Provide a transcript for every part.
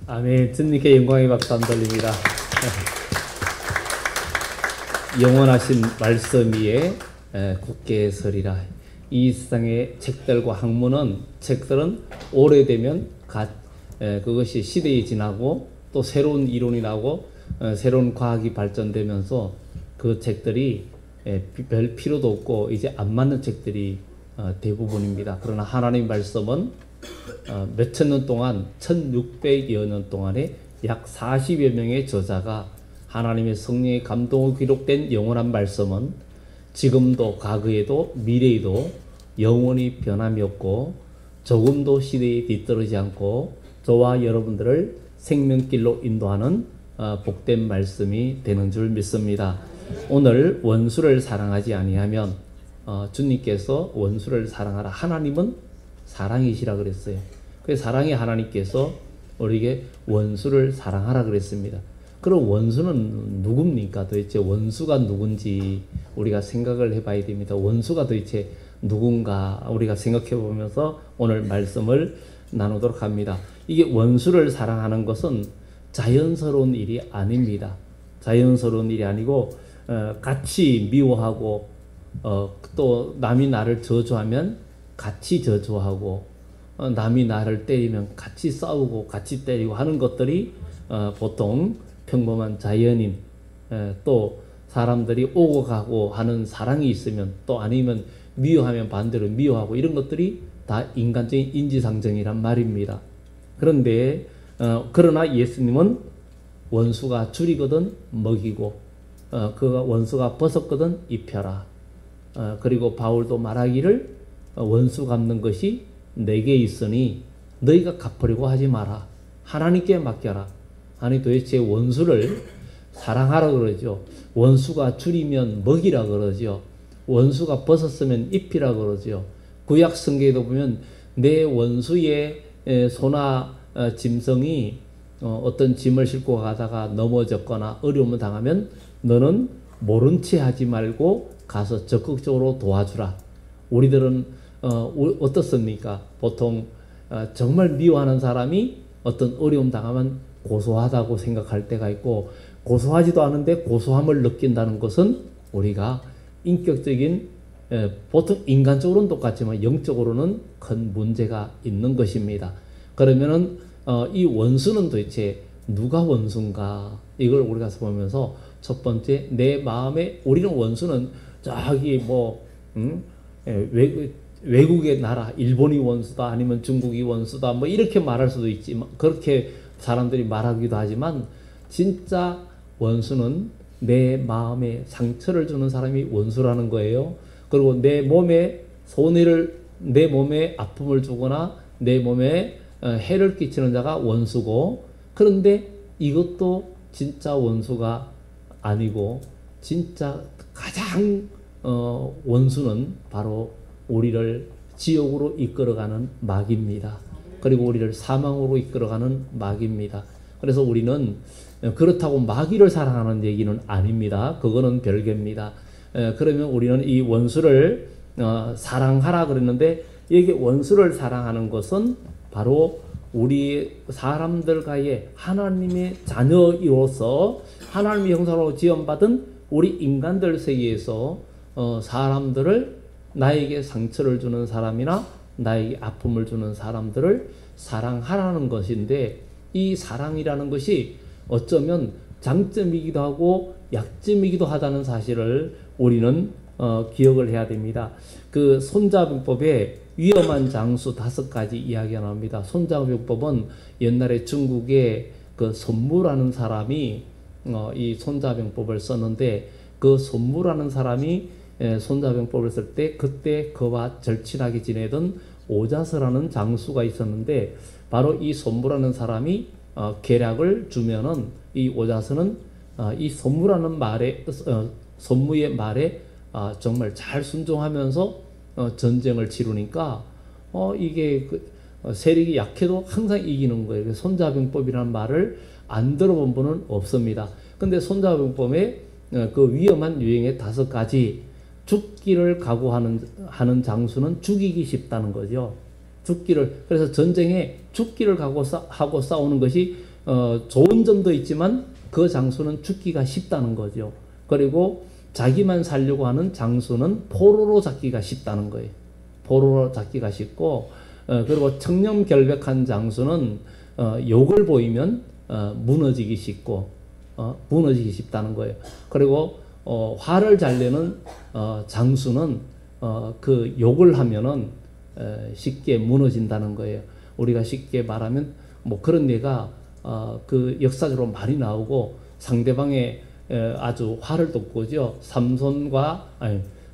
아멘. 주님께 영광의 박수 한번 돌립니다. 영원하신 말씀 위에 굳게 서리라. 이 세상의 책들과 학문은 책들은 오래되면 그것이 시대에 지나고 또 새로운 이론이 나오고 새로운 과학이 발전되면서 그 책들이 별 필요도 없고 이제 안 맞는 책들이 대부분입니다. 그러나 하나님 말씀은 몇천 년 동안 1600여 년 동안에 약 40여 명의 저자가 하나님의 성령의 감동으로 기록된 영원한 말씀은 지금도 과거에도 미래에도 영원히 변함이 없고 조금도 시대에 뒤떨어지지 않고 저와 여러분들을 생명길로 인도하는 복된 말씀이 되는 줄 믿습니다. 오늘 원수를 사랑하지 아니하면 주님께서 원수를 사랑하라. 하나님은 사랑이시라 그랬어요. 그 사랑의 하나님께서 우리에게 원수를 사랑하라 그랬습니다. 그럼 원수는 누굽니까? 도대체 원수가 누군지 우리가 생각을 해봐야 됩니다. 원수가 도대체 누군가 우리가 생각해 보면서 오늘 말씀을 나누도록 합니다. 이게 원수를 사랑하는 것은 자연스러운 일이 아닙니다. 자연스러운 일이 아니고 같이 미워하고 또 남이 나를 저주하면 같이 저주하고 남이 나를 때리면 같이 싸우고 같이 때리고 하는 것들이 보통 평범한 자연인 또 사람들이 오고 가고 하는 사랑이 있으면 또 아니면 미워하면 반대로 미워하고 이런 것들이 다 인간적인 인지상정이란 말입니다. 그런데 그러나 예수님은 원수가 줄이거든 먹이고 그 원수가 벗었거든 입혀라. 그리고 바울도 말하기를 원수 갚는 것이 내게 있으니 너희가 갚으려고 하지 마라. 하나님께 맡겨라. 아니 도대체 원수를 사랑하라 그러죠. 원수가 줄이면 먹이라 그러죠. 원수가 벗었으면 입히라 그러죠. 구약 성경에도 보면 내 원수의 소나 짐승이 어떤 짐을 싣고 가다가 넘어졌거나 어려움을 당하면 너는 모른 채 하지 말고 가서 적극적으로 도와주라. 우리들은 어떻습니까? 보통 정말 미워하는 사람이 어떤 어려움 당하면 고소하다고 생각할 때가 있고 고소하지도 않은데 고소함을 느낀다는 것은 우리가 인격적인 보통 인간적으로는 똑같지만 영적으로는 큰 문제가 있는 것입니다. 그러면은 이 원수는 도대체 누가 원수인가? 이걸 우리가 보면서 첫 번째 내 마음에 우리는 원수는 저기 외국의 나라 일본이 원수다 아니면 중국이 원수다 뭐 이렇게 말할 수도 있지만 그렇게 사람들이 말하기도 하지만 진짜 원수는 내 마음에 상처를 주는 사람이 원수라는 거예요. 그리고 내 몸에 손해를 내 몸에 아픔을 주거나 내 몸에 해를 끼치는 자가 원수고 그런데 이것도 진짜 원수가 아니고 진짜 가장 원수는 바로 우리를 지옥으로 이끌어가는 마귀입니다. 그리고 우리를 사망으로 이끌어가는 마귀입니다. 그래서 우리는 그렇다고 마귀를 사랑하는 얘기는 아닙니다. 그거는 별개입니다. 그러면 우리는 이 원수를 사랑하라 그랬는데 이게 원수를 사랑하는 것은 바로 우리 사람들과의 하나님의 자녀이로서 하나님의 형상으로 지음받은 우리 인간들 세계에서 사람들을 나에게 상처를 주는 사람이나 나에게 아픔을 주는 사람들을 사랑하라는 것인데 이 사랑이라는 것이 어쩌면 장점이기도 하고 약점이기도 하다는 사실을 우리는 기억을 해야 됩니다. 그 손자병법에 위험한 장수 5가지 이야기가 나옵니다. 손자병법은 옛날에 중국의 그 손무라는 사람이 이 손자병법을 썼는데 그 손무라는 사람이 손자병법을 쓸 때 그때 그와 절친하게 지내던 오자서라는 장수가 있었는데 바로 이 손무라는 사람이 계략을 주면은 이 오자서는 이 손무라는 말에 손무의 말에 정말 잘 순종하면서 전쟁을 치르니까 이게 세력이 약해도 항상 이기는 거예요. 손자병법이라는 말을 안 들어본 분은 없습니다. 근데 손자병법의 그 위험한 유행의 5가지 죽기를 각오하는 장수는 죽이기 쉽다는 거죠. 그래서 전쟁에 죽기를 각오하고 싸우는 것이 좋은 점도 있지만 그 장수는 죽기가 쉽다는 거죠. 그리고 자기만 살려고 하는 장수는 포로로 잡기가 쉽다는 거예요. 포로로 잡기가 쉽고, 그리고 청렴결백한 장수는 욕을 보이면 무너지기 쉽고, 무너지기 쉽다는 거예요. 그리고 화를 잘 내는 장수는 그 욕을 하면은 쉽게 무너진다는 거예요. 우리가 쉽게 말하면 뭐 그런 예가 그 역사적으로 많이 나오고, 상대방의 아주 화를 돋구죠.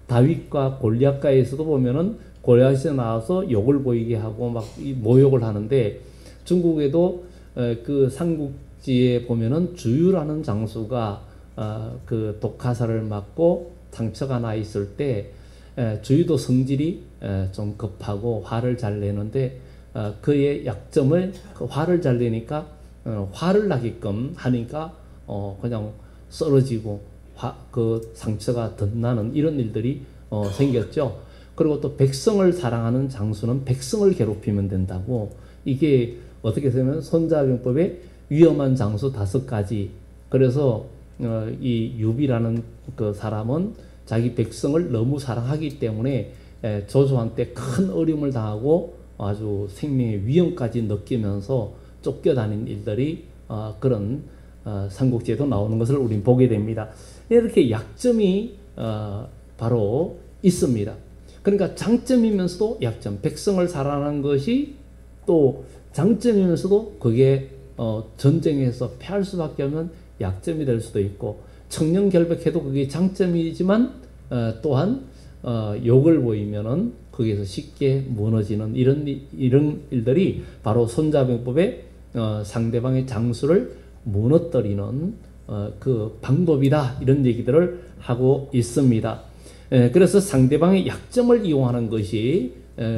다윗과 골리앗가에서도 보면은 골리앗이 나와서 욕을 보이게 하고 막 모욕을 하는데, 중국에도 그 삼국지에 보면은 주유라는 장수가 그 독화살을 맞고 상처가 나 있을 때 주유도 성질이 좀 급하고 화를 잘 내는데, 그의 약점을 그 화를 잘 내니까 화를 나게끔 하니까 그냥 쓰러지고 그 상처가 덧나는 이런 일들이 생겼죠. 그리고 또 백성을 사랑하는 장수는 백성을 괴롭히면 된다고, 이게 어떻게 보면 손자병법의 위험한 장수 5가지. 그래서 이 유비라는 그 사람은 자기 백성을 너무 사랑하기 때문에 조조한테 큰 어려움을 당하고 아주 생명의 위험까지 느끼면서 쫓겨다닌 일들이 그런 삼국지에도 나오는 것을 우리는 보게 됩니다. 이렇게 약점이 바로 있습니다. 그러니까 장점이면서도 약점, 백성을 사랑하는 것이 또 장점이면서도 그게 전쟁에서 패할 수밖에 없는 약점이 될 수도 있고, 청렴결백해도 그게 장점이지만 또한 욕을 보이면은 거기에서 쉽게 무너지는 이런 일들이 바로 손자병법의 상대방의 장수를 무너뜨리는 그 방법이다, 이런 얘기들을 하고 있습니다. 그래서 상대방의 약점을 이용하는 것이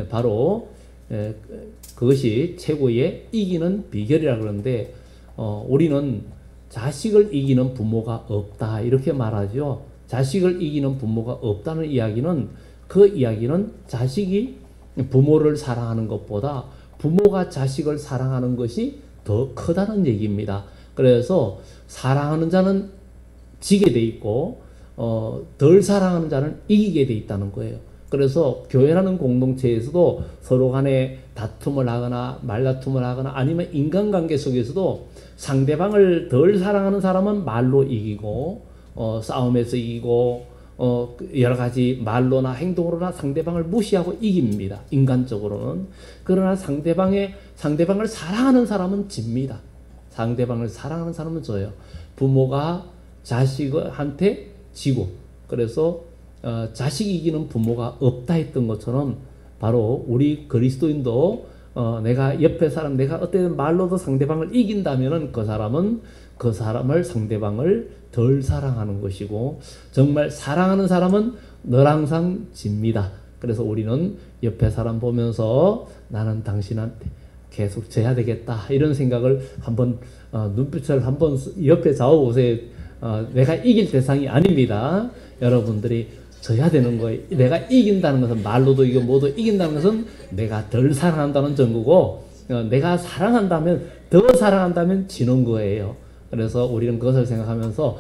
바로 그것이 최고의 이기는 비결이라 그러는데, 우리는 자식을 이기는 부모가 없다 이렇게 말하죠. 자식을 이기는 부모가 없다는 이야기는, 그 이야기는 자식이 부모를 사랑하는 것보다 부모가 자식을 사랑하는 것이 더 크다는 얘기입니다. 그래서 사랑하는 자는 지게 돼 있고 덜 사랑하는 자는 이기게 돼 있다는 거예요. 그래서 교회라는 공동체에서도 서로 간에 다툼을 하거나 말다툼을 하거나 아니면 인간관계 속에서도 상대방을 덜 사랑하는 사람은 말로 이기고 싸움에서 이기고 여러 가지 말로나 행동으로나 상대방을 무시하고 이깁니다. 인간적으로는. 그러나 상대방을 사랑하는 사람은 집니다. 상대방을 사랑하는 사람은 져요. 부모가 자식한테 지고, 그래서 자식이 이기는 부모가 없다 했던 것처럼 바로 우리 그리스도인도 내가 옆에 사람, 내가 어떤 말로도 상대방을 이긴다면은 그 사람을 상대방을 덜 사랑하는 것이고, 정말 사랑하는 사람은 늘 항상 집니다. 그래서 우리는 옆에 사람 보면서 나는 당신한테 계속 져야 되겠다 이런 생각을 한번 눈빛을 한번 옆에 잡아보세요. 내가 이길 대상이 아닙니다. 여러분들이 져야 되는 거예요. 내가 이긴다는 것은 말로도 이기고 뭐도 이긴다는 것은 내가 덜 사랑한다는 증거고, 내가 사랑한다면 더 사랑한다면 지는 거예요. 그래서 우리는 그것을 생각하면서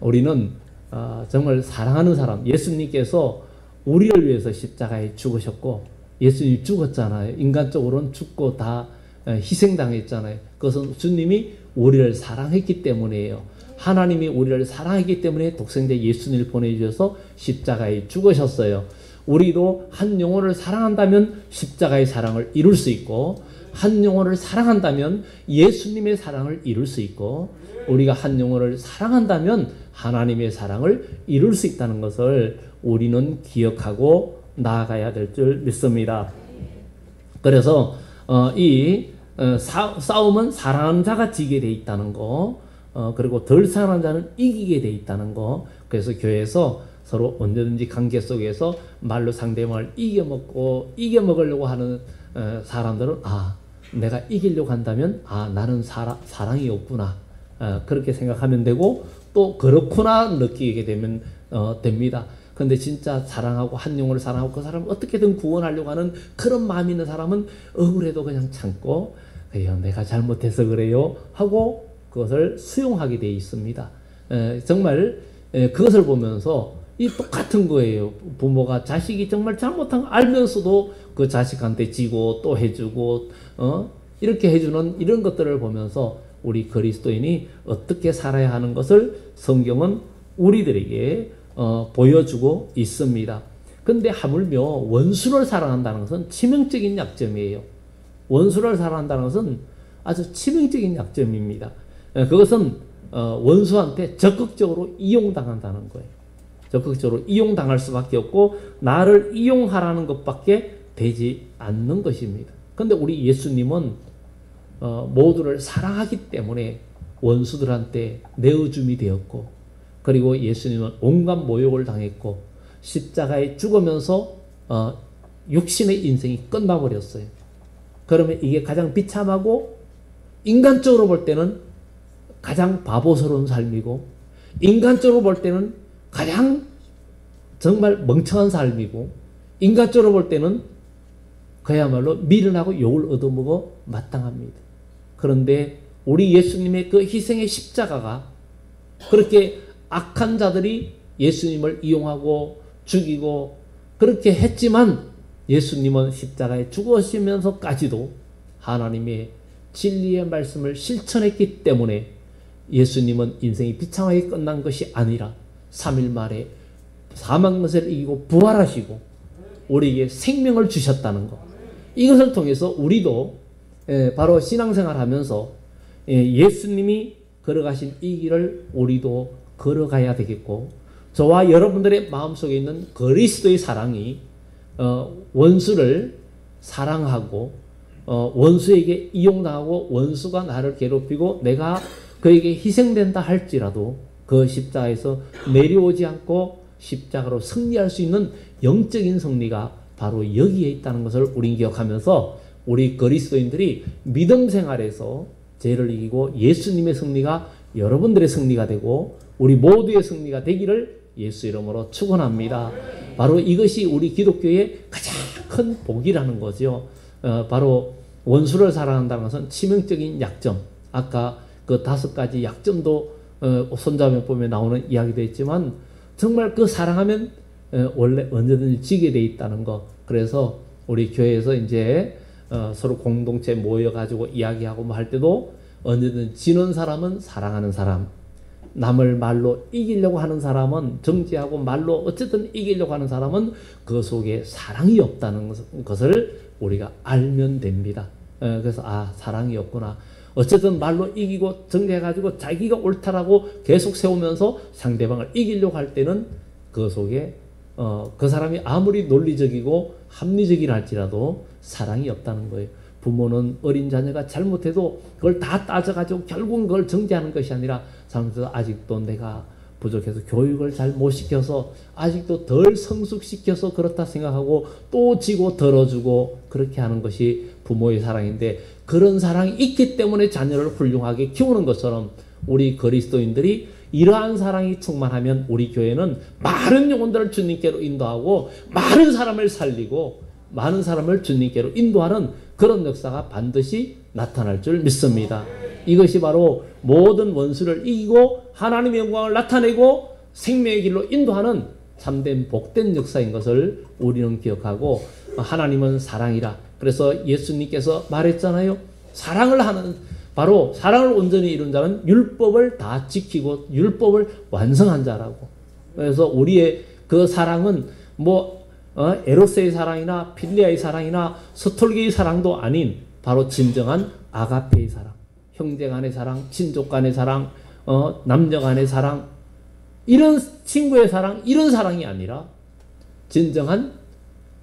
우리는 정말 사랑하는 사람, 예수님께서 우리를 위해서 십자가에 죽으셨고, 예수님이 죽었잖아요. 인간적으로는 죽고 다 희생당했잖아요. 그것은 주님이 우리를 사랑했기 때문이에요. 하나님이 우리를 사랑했기 때문에 독생자 예수님을 보내주셔서 십자가에 죽으셨어요. 우리도 한 영혼을 사랑한다면 십자가의 사랑을 이룰 수 있고, 한 영혼을 사랑한다면 예수님의 사랑을 이룰 수 있고, 우리가 한 영혼을 사랑한다면 하나님의 사랑을 이룰 수 있다는 것을 우리는 기억하고 나아가야 될 줄 믿습니다. 그래서 싸움은 사랑하는 자가 지게 돼 있다는 거, 그리고 덜 사랑하는 자는 이기게 돼 있다는 거. 그래서 교회에서 서로 언제든지 관계 속에서 말로 상대방을 이겨먹으려고 하는 사람들은 내가 이기려고 한다면 나는 사랑이 없구나, 그렇게 생각하면 되고, 또 그렇구나 느끼게 되면 됩니다. 근데 진짜 사랑하고 한 영혼을 사랑하고 그 사람을 어떻게든 구원하려고 하는 그런 마음이 있는 사람은 억울해도 그냥 참고 그래요, 내가 잘못해서 그래요 하고 그것을 수용하게 되어 있습니다. 정말 그것을 보면서 이 똑같은 거예요. 부모가 자식이 정말 잘못한 거 알면서도 그 자식한테 지고 또 해주고 이렇게 해주는 이런 것들을 보면서 우리 그리스도인이 어떻게 살아야 하는 것을 성경은 우리들에게 보여주고 있습니다. 근데 하물며 원수를 사랑한다는 것은 치명적인 약점이에요. 원수를 사랑한다는 것은 아주 치명적인 약점입니다. 그것은 원수한테 적극적으로 이용당한다는 거예요. 적극적으로 이용당할 수밖에 없고 나를 이용하라는 것밖에 되지 않는 것입니다. 그런데 우리 예수님은 모두를 사랑하기 때문에 원수들한테 내어줌이 되었고, 그리고 예수님은 온갖 모욕을 당했고 십자가에 죽으면서 육신의 인생이 끝나버렸어요. 그러면 이게 가장 비참하고 인간적으로 볼 때는 가장 바보스러운 삶이고, 인간적으로 볼 때는 가장 정말 멍청한 삶이고, 인간적으로 볼 때는 그야말로 미련하고 욕을 얻어먹어 마땅합니다. 그런데 우리 예수님의 그 희생의 십자가가, 그렇게 악한 자들이 예수님을 이용하고 죽이고 그렇게 했지만 예수님은 십자가에 죽으시면서까지도 하나님의 진리의 말씀을 실천했기 때문에 예수님은 인생이 비참하게 끝난 것이 아니라 3일 만에 사망 것을 이기고 부활하시고 우리에게 생명을 주셨다는 것, 이것을 통해서 우리도 바로 신앙생활 하면서 예수님이 걸어가신 이 길을 우리도 걸어가야 되겠고, 저와 여러분들의 마음속에 있는 그리스도의 사랑이 원수를 사랑하고 원수에게 이용당하고 원수가 나를 괴롭히고 내가 그에게 희생된다 할지라도 그 십자가에서 내려오지 않고 십자가로 승리할 수 있는 영적인 승리가 바로 여기에 있다는 것을 우리는 기억하면서 우리 그리스도인들이 믿음 생활에서 죄를 이기고 예수님의 승리가 여러분들의 승리가 되고 우리 모두의 승리가 되기를 예수 이름으로 축원합니다. 바로 이것이 우리 기독교의 가장 큰 복이라는 거죠. 바로 원수를 사랑한다는 것은 치명적인 약점, 아까 그 5가지 약점도 손자매 보면 나오는 이야기도 있지만 정말 그 사랑하면 원래 언제든지 지게 돼 있다는 거. 그래서 우리 교회에서 이제 서로 공동체 모여가지고 이야기하고 뭐 할 때도 언제든 지는 사람은 사랑하는 사람, 남을 말로 이기려고 하는 사람은 정죄하고 말로 어쨌든 이기려고 하는 사람은 그 속에 사랑이 없다는 것을 우리가 알면 됩니다. 그래서 사랑이 없구나. 어쨌든 말로 이기고 정죄해가지고 자기가 옳다라고 계속 세우면서 상대방을 이기려고 할 때는 그 속에 그 사람이 아무리 논리적이고 합리적이라 할지라도 사랑이 없다는 거예요. 부모는 어린 자녀가 잘못해도 그걸 다 따져가지고 결국은 그걸 정죄하는 것이 아니라 사람들도 아직도 내가 부족해서 교육을 잘 못 시켜서 아직도 덜 성숙시켜서 그렇다 생각하고 또 지고 덜어주고 그렇게 하는 것이 부모의 사랑인데, 그런 사랑이 있기 때문에 자녀를 훌륭하게 키우는 것처럼 우리 그리스도인들이 이러한 사랑이 충만하면 우리 교회는 많은 영혼들을 주님께로 인도하고 많은 사람을 살리고 많은 사람을 주님께로 인도하는 그런 역사가 반드시 나타날 줄 믿습니다. 이것이 바로 모든 원수를 이기고 하나님의 영광을 나타내고 생명의 길로 인도하는 참된 복된 역사인 것을 우리는 기억하고, 하나님은 사랑이라. 그래서 예수님께서 말했잖아요. 사랑을 하는, 바로 사랑을 온전히 이룬 자는 율법을 다 지키고 율법을 완성한 자라고. 그래서 우리의 그 사랑은 에로스의 사랑이나 필리아의 사랑이나 서툴기의 사랑도 아닌 바로 진정한 아가페의 사랑, 형제 간의 사랑, 친족 간의 사랑, 남녀 간의 사랑, 이런 친구의 사랑, 이런 사랑이 아니라 진정한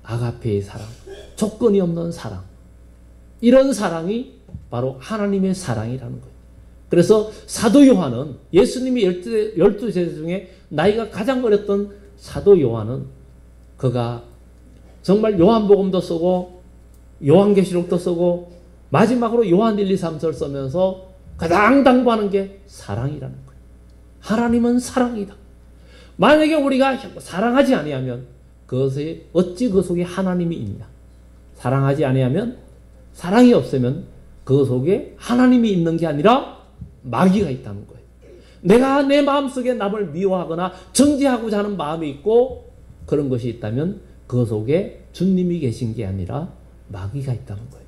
아가페의 사랑, 조건이 없는 사랑, 이런 사랑이 바로 하나님의 사랑이라는 거예요. 그래서 사도 요한은, 예수님이 12제자 중에 나이가 가장 어렸던 사도 요한은 그가 정말 요한복음도 쓰고 요한계시록도 쓰고 마지막으로 요한 1, 2, 3절 쓰면서 가장 당부하는 게 사랑이라는 거예요. 하나님은 사랑이다. 만약에 우리가 사랑하지 아니하면 그것에 어찌 그 속에 하나님이 있냐. 사랑하지 아니하면, 사랑이 없으면 그 그 속에 하나님이 있는 게 아니라 마귀가 있다는 거예요. 내가 내 마음속에 남을 미워하거나 정죄하고자 하는 마음이 있고 그런 것이 있다면 그 속에 주님이 계신 게 아니라 마귀가 있다는 거예요.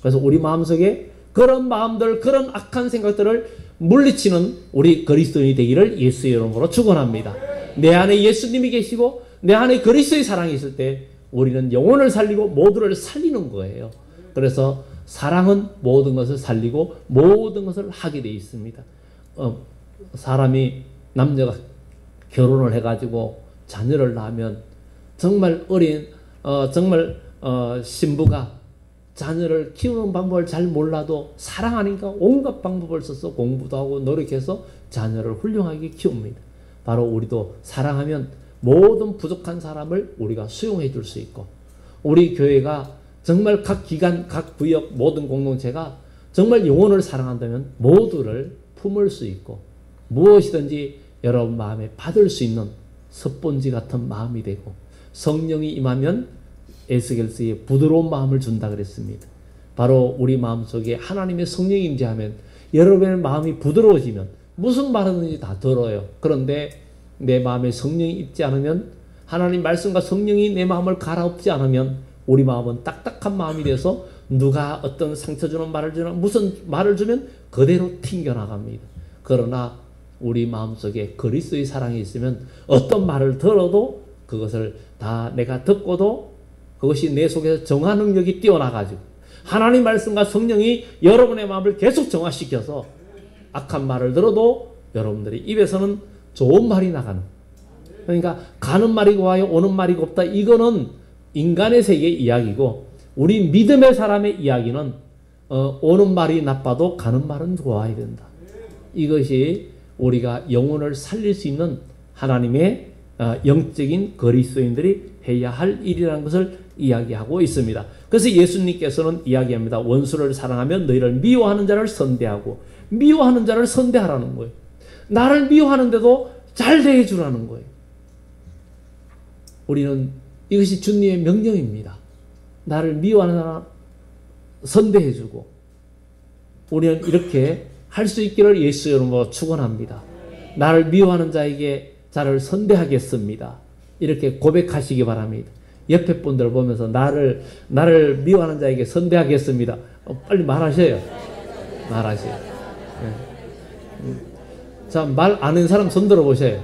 그래서 우리 마음속에 그런 마음들, 그런 악한 생각들을 물리치는 우리 그리스도인이 되기를 예수의 이름으로 축원합니다. 내 안에 예수님이 계시고 내 안에 그리스도의 사랑이 있을 때 우리는 영혼을 살리고 모두를 살리는 거예요. 그래서 사랑은 모든 것을 살리고 모든 것을 하게 되어 있습니다. 사람이 남자가 결혼을 해가지고 자녀를 낳으면 정말 신부가 자녀를 키우는 방법을 잘 몰라도 사랑하니까 온갖 방법을 써서 공부도 하고 노력해서 자녀를 훌륭하게 키웁니다. 바로 우리도 사랑하면 모든 부족한 사람을 우리가 수용해 줄 수 있고, 우리 교회가 정말 각 기관, 각 구역, 모든 공동체가 정말 영혼을 사랑한다면 모두를 품을 수 있고 무엇이든지 여러분 마음에 받을 수 있는 스폰지 같은 마음이 되고, 성령이 임하면 에스겔서에 부드러운 마음을 준다 그랬습니다. 바로 우리 마음속에 하나님의 성령이 임재하면 여러분의 마음이 부드러워지면 무슨 말하든지 다 들어요. 그런데 내 마음에 성령이 있지 않으면, 하나님 말씀과 성령이 내 마음을 갈아엎지 않으면 우리 마음은 딱딱한 마음이 돼서 누가 어떤 상처 주는 말을 주나 무슨 말을 주면 그대로 튕겨나갑니다. 그러나 우리 마음속에 그리스도의 사랑이 있으면 어떤 말을 들어도 그것을 다 내가 듣고도 그것이 내 속에서 정화 능력이 뛰어나가지고 하나님 말씀과 성령이 여러분의 마음을 계속 정화시켜서 악한 말을 들어도 여러분들의 입에서는 좋은 말이 나가는, 그러니까 가는 말이 고와요 오는 말이 곱다, 이거는 인간의 세계의 이야기고, 우리 믿음의 사람의 이야기는 오는 말이 나빠도 가는 말은 좋아야 된다. 이것이 우리가 영혼을 살릴 수 있는 하나님의 영적인 그리스도인들이 해야 할 일이라는 것을 이야기하고 있습니다. 그래서 예수님께서는 이야기합니다. 원수를 사랑하면 너희를 미워하는 자를 선대하고, 미워하는 자를 선대하라는 거예요. 나를 미워하는데도 잘 대해주라는 거예요. 우리는 이것이 주님의 명령입니다. 나를 미워하는 자를 선대해주고, 우리는 이렇게 할 수 있기를 예수 이름으로 축원합니다. 나를 미워하는 자에게 자를 선대하겠습니다. 이렇게 고백하시기 바랍니다. 옆에 분들 보면서 나를 미워하는 자에게 선대하겠습니다. 빨리 말하셔요. 말하세요. 네. 자, 말 아는 사람 손 들어 보셔요.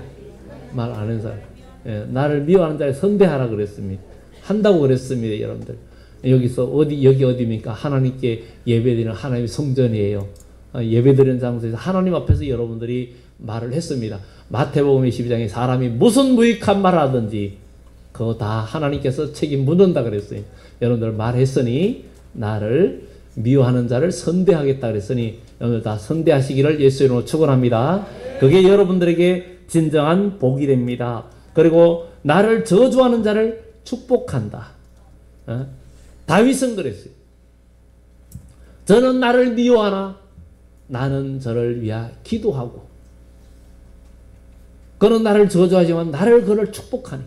말 아는 사람. 네. 나를 미워하는 자에 선대하라 그랬습니다. 한다고 그랬습니다, 여러분들. 여기서 여기 어디입니까? 하나님께 예배드리는 하나님의 성전이에요. 예배드리는 장소에서 하나님 앞에서 여러분들이 말을 했습니다. 마태복음 22장에 사람이 무슨 무익한 말을 하든지 그거 다 하나님께서 책임 묻는다 그랬어요. 여러분들 말했으니 나를 미워하는 자를 선대하겠다 그랬으니 여러분들 다 선대하시기를 예수 이름으로 축원합니다. 그게 여러분들에게 진정한 복이 됩니다. 그리고 나를 저주하는 자를 축복한다. 다윗은 그랬어요. 저는 나를 미워하나 나는 저를 위하여 기도하고, 그는 나를 저주하지만 나를 그를 축복하니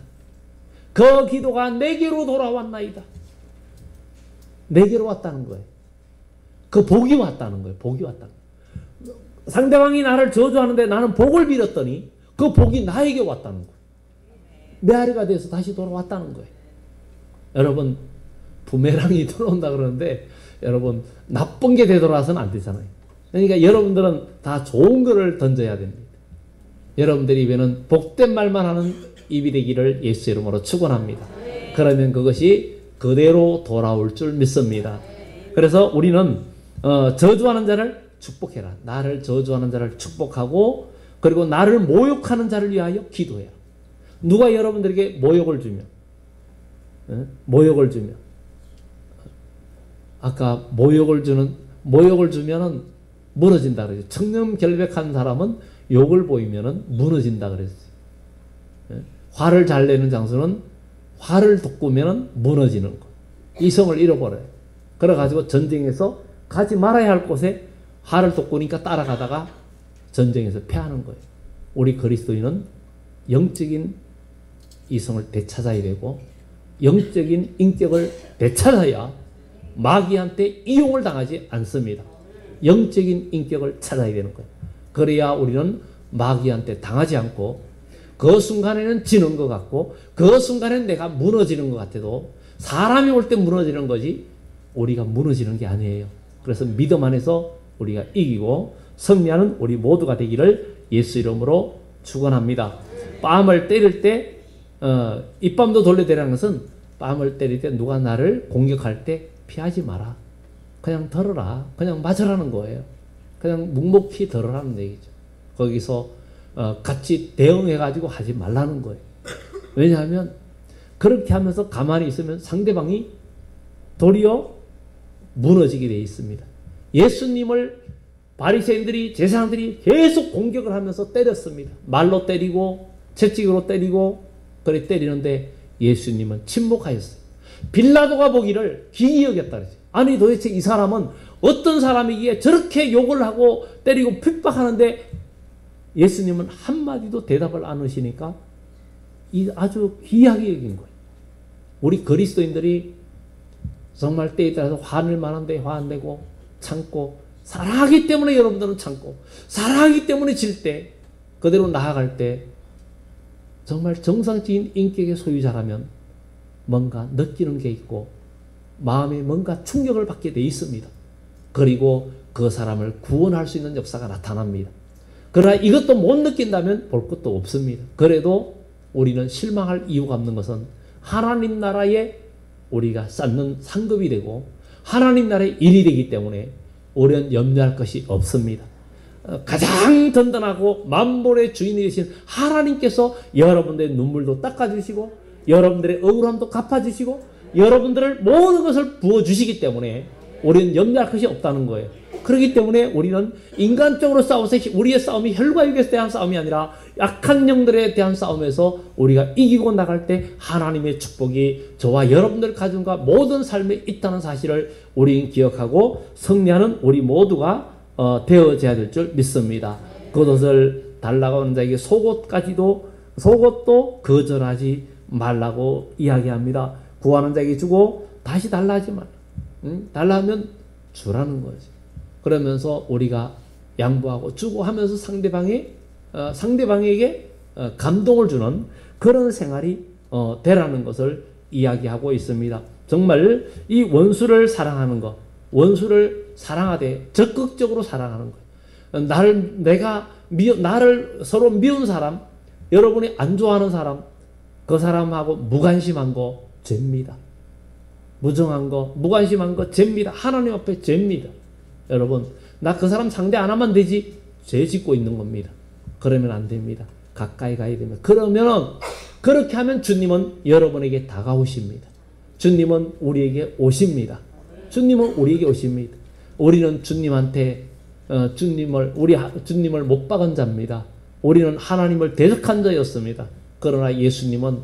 그 기도가 내게로 돌아왔나이다. 내게로 왔다는 거예요. 그 복이 왔다는 거예요. 복이 왔다는 거예요. 상대방이 나를 저주하는데 나는 복을 빌었더니 그 복이 나에게 왔다는 거예요. 메아리가 돼서 다시 돌아왔다는 거예요. 여러분, 부메랑이 돌아온다 그러는데 여러분, 나쁜 게 되돌아와서는 안 되잖아요. 그러니까 여러분들은 다 좋은 거를 던져야 됩니다. 여러분들 입에는 복된 말만 하는 입이 되기를 예수 이름으로 축원합니다. 그러면 그것이 그대로 돌아올 줄 믿습니다. 그래서 우리는 저주하는 자를 축복해라. 나를 저주하는 자를 축복하고, 그리고 나를 모욕하는 자를 위하여 기도해라. 누가 여러분들에게 모욕을 주면 아까 모욕을 주면은 무너진다 그랬어요. 청렴결백한 사람은 욕을 보이면은 무너진다 그랬어요. 화를 잘 내는 장수는 화를 돋구면은 무너지는 거. 이성을 잃어버려요. 그래가지고 전쟁에서 가지 말아야 할 곳에 화를 돋구니까 따라가다가 전쟁에서 패하는 거예요. 우리 그리스도인은 영적인 이성을 되찾아야 되고, 영적인 인격을 되찾아야 마귀한테 이용을 당하지 않습니다. 영적인 인격을 찾아야 되는 거예요. 그래야 우리는 마귀한테 당하지 않고 그 순간에는 지는 것 같고 그 순간에는 내가 무너지는 것 같아도 사람이 올 때 무너지는 거지 우리가 무너지는 게 아니에요. 그래서 믿음 안에서 우리가 이기고 승리하는 우리 모두가 되기를 예수 이름으로 축원합니다. 뺨을 때릴 때 입밤도 돌려대라는 것은 뺨을 때릴 때 누가 나를 공격할 때 피하지 마라. 그냥 들어라. 그냥 맞으라는 거예요. 그냥 묵묵히 들어라는 얘기죠. 거기서 같이 대응해가지고 하지 말라는 거예요. 왜냐하면 그렇게 하면서 가만히 있으면 상대방이 도리어 무너지게 되어 있습니다. 예수님을 바리새인들이 제사장들이 계속 공격을 하면서 때렸습니다. 말로 때리고 채찍으로 때리고 그래 때리는데 예수님은 침묵하였어요. 빌라도가 보기를 기이 여겼다 그러죠. 아니 도대체 이 사람은 어떤 사람이기에 저렇게 욕을 하고 때리고 핍박하는데 예수님은 한마디도 대답을 안 하시니까 아주 귀하게 여긴 거예요. 우리 그리스도인들이 정말 때에 따라서 화낼 만한데 화 안 내고 참고 사랑하기 때문에 여러분들은 참고 사랑하기 때문에 질 때 그대로 나아갈 때 정말 정상적인 인격의 소유자라면 뭔가 느끼는 게 있고 마음에 뭔가 충격을 받게 돼 있습니다. 그리고 그 사람을 구원할 수 있는 역사가 나타납니다. 그러나 이것도 못 느낀다면 볼 것도 없습니다. 그래도 우리는 실망할 이유가 없는 것은 하나님 나라에 우리가 쌓는 상급이 되고 하나님 나라의 일이 되기 때문에 우리는 염려할 것이 없습니다. 가장 든든하고 만물의 주인이 되신 하나님께서 여러분들의 눈물도 닦아주시고 여러분들의 억울함도 갚아주시고 여러분들을 모든 것을 부어주시기 때문에 우리는 염려할 것이 없다는 거예요. 그렇기 때문에 우리는 인간적으로 싸워서 우리의 싸움이 혈과 육에 대한 싸움이 아니라 약한 영들에 대한 싸움에서 우리가 이기고 나갈 때 하나님의 축복이 저와 여러분들 가정과 모든 삶에 있다는 사실을 우리는 기억하고 승리하는 우리 모두가 되어져야 될 줄 믿습니다. 겉옷을 달라고 하는 자에게 속옷도 거절하지 말라고 이야기합니다. 구하는 자에게 주고 다시 달라 하지 말라. 달라 하면 주라는 거지. 그러면서 우리가 양보하고 주고 하면서 상대방에게 감동을 주는 그런 생활이 되라는 것을 이야기하고 있습니다. 정말 이 원수를 사랑하는 것, 원수를 사랑하되 적극적으로 사랑하는 것. 나를 서로 미운 사람, 여러분이 안 좋아하는 사람, 그 사람하고 무관심한 거 죄입니다. 무정한 거, 무관심한 거 죄입니다. 하나님 앞에 죄입니다. 여러분, 나 그 사람 상대 안 하면 되지. 죄 짓고 있는 겁니다. 그러면 안 됩니다. 가까이 가야 됩니다. 그렇게 하면 주님은 여러분에게 다가오십니다. 주님은 우리에게 오십니다. 주님은 우리에게 오십니다. 우리는 주님한테 주님을 못 박은 자입니다. 우리는 하나님을 대적한 자였습니다. 그러나 예수님은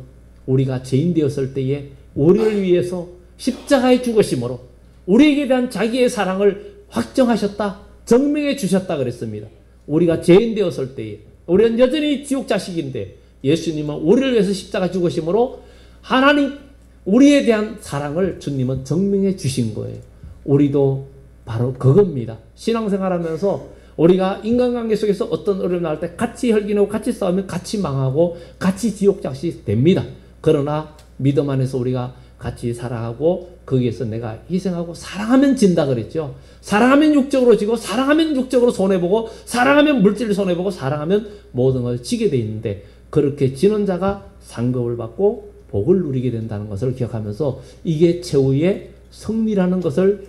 우리가 죄인 되었을 때에 우리를 위해서 십자가에 죽으심으로 우리에게 대한 자기의 사랑을 확정하셨다, 증명해 주셨다 그랬습니다. 우리가 죄인 되었을 때에 우리는 여전히 지옥 자식인데 예수님은 우리를 위해서 십자가 죽으심으로 하나님 우리에 대한 사랑을 주님은 증명해 주신 거예요. 우리도 바로 그겁니다. 신앙생활하면서 우리가 인간관계 속에서 어떤 어려움이 나올 때 같이 혈기내고 같이 싸우면 같이 망하고 같이 지옥 자식이 됩니다. 그러나 믿음 안에서 우리가 같이 살아가고 거기에서 내가 희생하고 사랑하면 진다 그랬죠. 사랑하면 육적으로 지고 사랑하면 육적으로 손해보고 사랑하면 물질을 손해보고 사랑하면 모든 걸 지게 돼 있는데 그렇게 지는 자가 상급을 받고 복을 누리게 된다는 것을 기억하면서 이게 최후의 승리라는 것을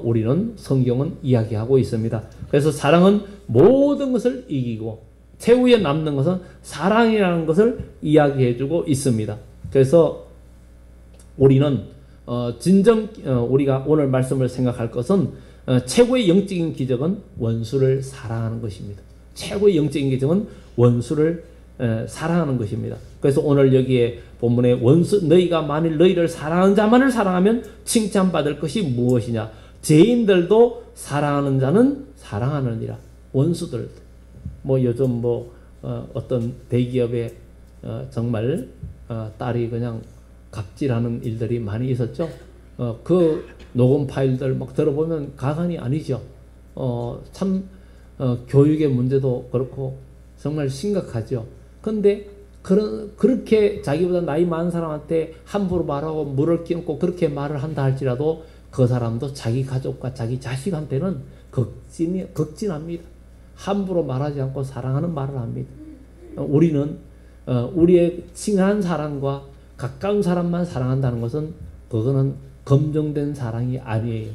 우리는 성경은 이야기하고 있습니다. 그래서 사랑은 모든 것을 이기고 최후에 남는 것은 사랑이라는 것을 이야기해주고 있습니다. 그래서 우리는 우리가 오늘 말씀을 생각할 것은 최고의 영적인 기적은 원수를 사랑하는 것입니다. 최고의 영적인 기적은 원수를 사랑하는 것입니다. 그래서 오늘 여기에 본문에 너희가 만일 너희를 사랑하는 자만을 사랑하면 칭찬받을 것이 무엇이냐? 죄인들도 사랑하는 자는 사랑하느니라. 원수들도. 요즘 어떤 대기업에 정말 딸이 그냥 갑질하는 일들이 많이 있었죠. 그 녹음 파일들 막 들어보면 가관이 아니죠. 참 교육의 문제도 그렇고 정말 심각하죠. 근데 그렇게 자기보다 나이 많은 사람한테 함부로 말하고 물을 끼얹고 그렇게 말을 한다 할지라도 그 사람도 자기 가족과 자기 자식한테는 극진합니다. 함부로 말하지 않고 사랑하는 말을 합니다. 우리는 우리의 친한 사람과 가까운 사람만 사랑한다는 것은 그거는 검증된 사랑이 아니에요.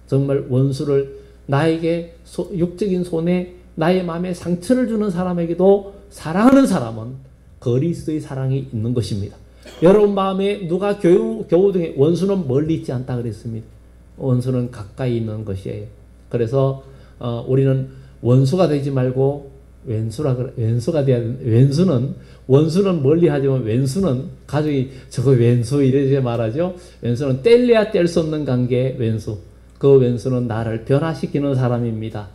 정말 원수를 나에게 육적인 손에 나의 마음에 상처를 주는 사람에게도 사랑하는 사람은 그리스도의 사랑이 있는 것입니다. 여러분 마음에 누가 교우 중에 원수는 멀리 있지 않다 그랬습니다. 원수는 가까이 있는 것이에요. 그래서 우리는 원수가 되지 말고 왼수가 돼야 왼수는 원수는 멀리 하지만 왼수는 가족이 저거 왼수 이러지 말하죠. 왼수는 뗄래야 뗄 수 없는 관계 왼수. 그 왼수는 나를 변화시키는 사람입니다.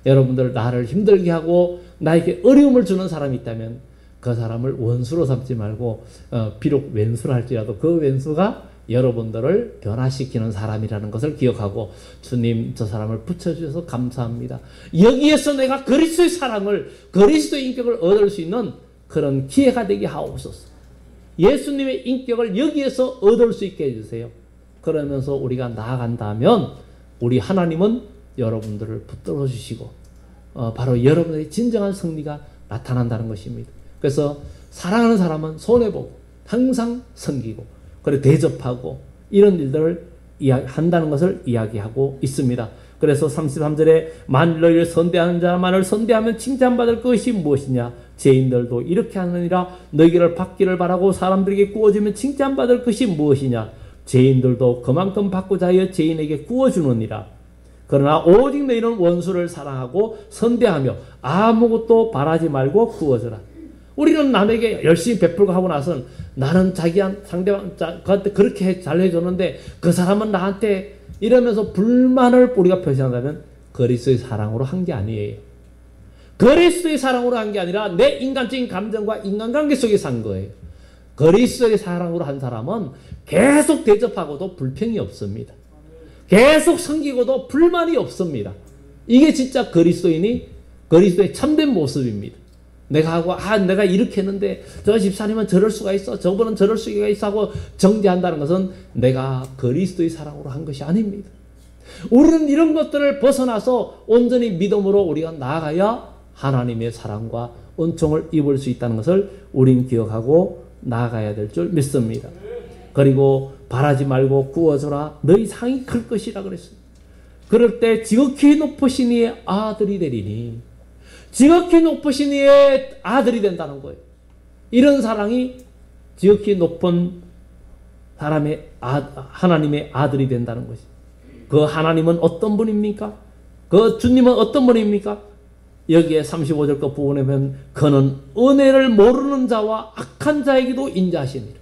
여러분들 나를 힘들게 하고 나에게 어려움을 주는 사람이 있다면 그 사람을 원수로 삼지 말고 비록 왼수를 할지라도 그 왼수가 여러분들을 변화시키는 사람이라는 것을 기억하고 주님 저 사람을 붙여주셔서 감사합니다. 여기에서 내가 그리스도의 사랑을 그리스도의 인격을 얻을 수 있는 그런 기회가 되게 하옵소서. 예수님의 인격을 여기에서 얻을 수 있게 해주세요. 그러면서 우리가 나아간다면 우리 하나님은 여러분들을 붙들어 주시고 바로 여러분의 진정한 승리가 나타난다는 것입니다. 그래서 사랑하는 사람은 손해보고 항상 섬기고 그리고 대접하고 이런 일들을 한다는 것을 이야기하고 있습니다. 그래서 33절에 만일 너희를 선대하는 자만을 선대하면 칭찬받을 것이 무엇이냐. 죄인들도 이렇게 하느니라. 너희를 받기를 바라고 사람들에게 구워주면 칭찬받을 것이 무엇이냐. 죄인들도 그만큼 받고자 하여 죄인에게 구워주느니라. 그러나 오직 너희는 원수를 사랑하고 선대하며 아무것도 바라지 말고 구워주라. 우리는 남에게 열심히 베풀고 하고 나서는 나는 상대방 그한테 그렇게 잘 해줬는데 그 사람은 나한테 이러면서 불만을 우리가 표시한다면 그리스도의 사랑으로 한 게 아니에요. 그리스도의 사랑으로 한 게 아니라 내 인간적인 감정과 인간관계 속에 산 거예요. 그리스도의 사랑으로 한 사람은 계속 대접하고도 불평이 없습니다. 계속 섬기고도 불만이 없습니다. 이게 진짜 그리스도의 참된 모습입니다. 내가 이렇게 했는데 저 집사님은 저럴 수가 있어, 저분은 저럴 수가 있어 하고 정죄한다는 것은 내가 그리스도의 사랑으로 한 것이 아닙니다. 우리는 이런 것들을 벗어나서 온전히 믿음으로 우리가 나아가야 하나님의 사랑과 은총을 입을 수 있다는 것을 우린 기억하고 나아가야 될 줄 믿습니다. 그리고 바라지 말고 구워주라. 너희 상이 클 것이라 그랬습니다. 그럴 때 지극히 높으신 이의 아들이 되리니, 지극히 높으신 이의 아들이 된다는 거예요. 이런 사랑이 지극히 높은 하나님의 아들이 된다는 것이. 그 하나님은 어떤 분입니까? 그 주님은 어떤 분입니까? 여기에 35절 그 부분에 보면 그는 은혜를 모르는 자와 악한 자에게도 인자하시니라.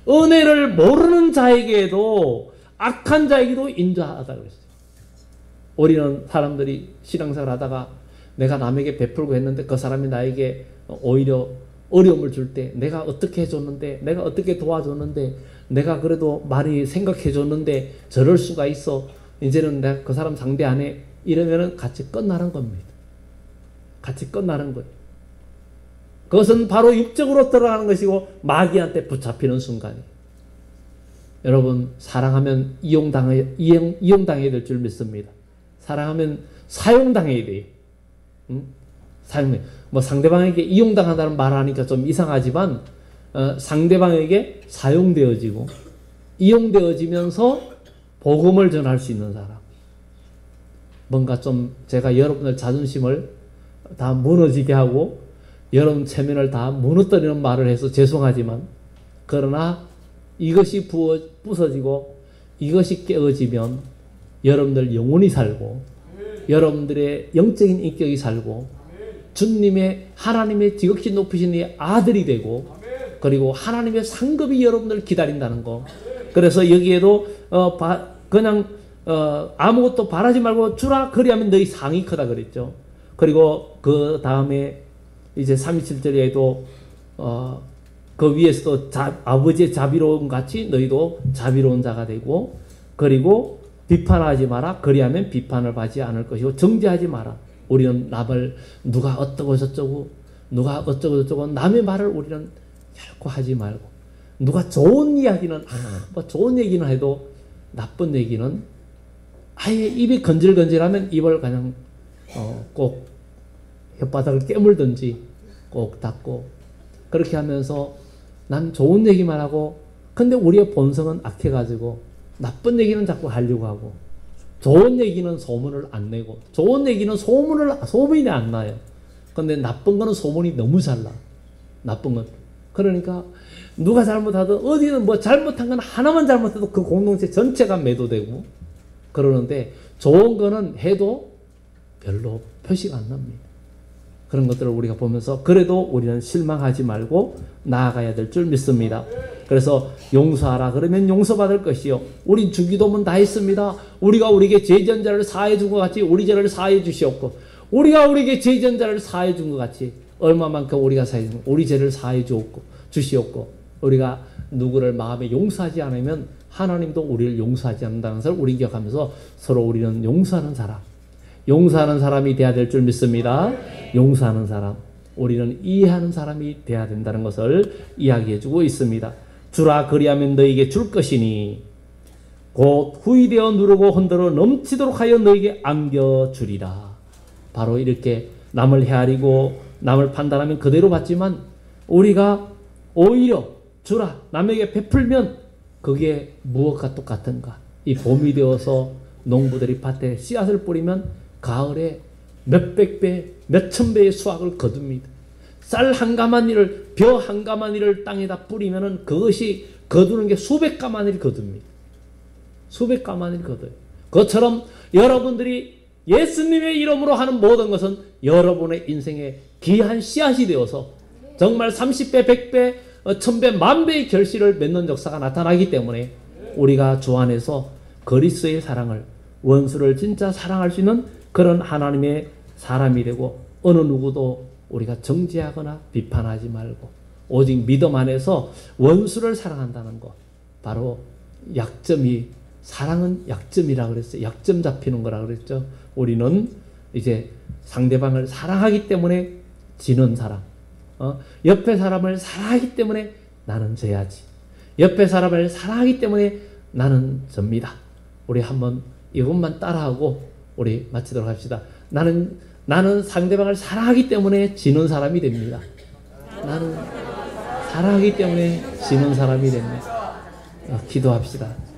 은혜를 모르는 자에게도 악한 자에게도 인자하다고 했어요. 우리는 사람들이 신앙생활 하다가 내가 남에게 베풀고 했는데 그 사람이 나에게 오히려 어려움을 줄 때 내가 어떻게 해줬는데, 내가 어떻게 도와줬는데, 내가 그래도 많이 생각해줬는데 저럴 수가 있어. 이제는 내가 그 사람 상대 안 해. 이러면은 같이 끝나는 겁니다. 같이 끝나는 거예요. 그것은 바로 육적으로 들어가는 것이고 마귀한테 붙잡히는 순간이에요. 여러분, 사랑하면 이용당해야 될 줄 믿습니다. 사랑하면 사용당해야 돼요. 상대방에게 이용당한다는 말 하니까 좀 이상하지만 상대방에게 사용되어지고 이용되어지면서 복음을 전할 수 있는 사람. 뭔가 좀 제가 여러분의 자존심을 다 무너지게 하고 여러분 체면을 다 무너뜨리는 말을 해서 죄송하지만, 그러나 이것이 부서지고 이것이 깨어지면 여러분들 영혼이 살고 여러분들의 영적인 인격이 살고 하나님의 지극히 높으신 이 아들이 되고, 그리고 하나님의 상급이 여러분들을 기다린다는 거. 그래서 여기에도 그냥 아무것도 바라지 말고 주라. 그리하면 너희 상이 크다 그랬죠. 그리고 그 다음에 이제 37절에도 그 위에서도 아버지의 자비로움 같이 너희도 자비로운 자가 되고, 그리고 비판하지 마라. 그리하면 비판을 받지 않을 것이고 정죄하지 마라. 우리는 남을 누가 어떠고 저쩌고 누가 어쩌고 저쩌고 남의 말을 우리는 결코 하지 말고 누가 좋은 이야기는 뭐 좋은 얘기는 해도 나쁜 얘기는 아예 입이 건질건질하면 입을 그냥 꼭 혓바닥을 깨물든지 꼭 닫고 그렇게 하면서 난 좋은 얘기만 하고 근데 우리의 본성은 악해가지고 나쁜 얘기는 자꾸 하려고 하고 좋은 얘기는 소문을 안 내고 좋은 얘기는 소문이 안 나요. 근데 나쁜 거는 소문이 너무 잘 나. 나쁜 건. 그러니까 누가 잘못하든 어디는 뭐 잘못한 건 하나만 잘못해도 그 공동체 전체가 매도되고 그러는데 좋은 거는 해도 별로 표시가 안 납니다. 그런 것들을 우리가 보면서 그래도 우리는 실망하지 말고 나아가야 될 줄 믿습니다. 그래서 용서하라 그러면 용서받을 것이요. 우리 주기도문 다 했습니다. 우리가 우리에게 죄지은 자를 사하여 준 것 같이 우리 죄를 사하여 주시옵고 우리가 우리에게 죄지은 자를 사하여 준 것 같이 얼마만큼 우리가 우리 죄를 사하여 주시옵고 우리가 누구를 마음에 용서하지 않으면 하나님도 우리를 용서하지 않는다는 것을 우리 기억하면서 서로 우리는 용서하는 사람이 되어야 될 줄 믿습니다. 용서하는 사람, 우리는 이해하는 사람이 되어야 된다는 것을 이야기해주고 있습니다. 주라 그리하면 너에게 줄 것이니 곧 후이되어 누르고 흔들어 넘치도록 하여 너에게 안겨주리라. 바로 이렇게 남을 헤아리고 남을 판단하면 그대로 받지만 우리가 오히려 주라 남에게 베풀면 그게 무엇과 똑같은가. 이 봄이 되어서 농부들이 밭에 씨앗을 뿌리면 가을에 몇백 배, 몇천 배의 수확을 거둡니다. 쌀 한 가마니를, 벼 한 가마니를 땅에다 뿌리면은 그것이 거두는 게 수백 가마니를 거둡니다. 수백 가마니를 거둬요. 그것처럼 여러분들이 예수님의 이름으로 하는 모든 것은 여러분의 인생에 귀한 씨앗이 되어서 정말 30배, 100배, 1000배, 만배의 결실을 맺는 역사가 나타나기 때문에 우리가 주 안에서 그리스도의 사랑을 원수를 진짜 사랑할 수 있는 그런 하나님의 사람이 되고 어느 누구도 우리가 정죄하거나 비판하지 말고 오직 믿음 안에서 원수를 사랑한다는 것. 바로 사랑은 약점이라 그랬어요. 약점 잡히는 거라 그랬죠. 우리는 이제 상대방을 사랑하기 때문에 지는 사람. 옆에 사람을 사랑하기 때문에 나는 져야지. 옆에 사람을 사랑하기 때문에 나는 접니다. 우리 한번 이것만 따라하고 우리 마치도록 합시다. 나는 상대방을 사랑하기 때문에 지는 사람이 됩니다. 나는 사랑하기 때문에 지는 사람이 됩니다. 기도합시다.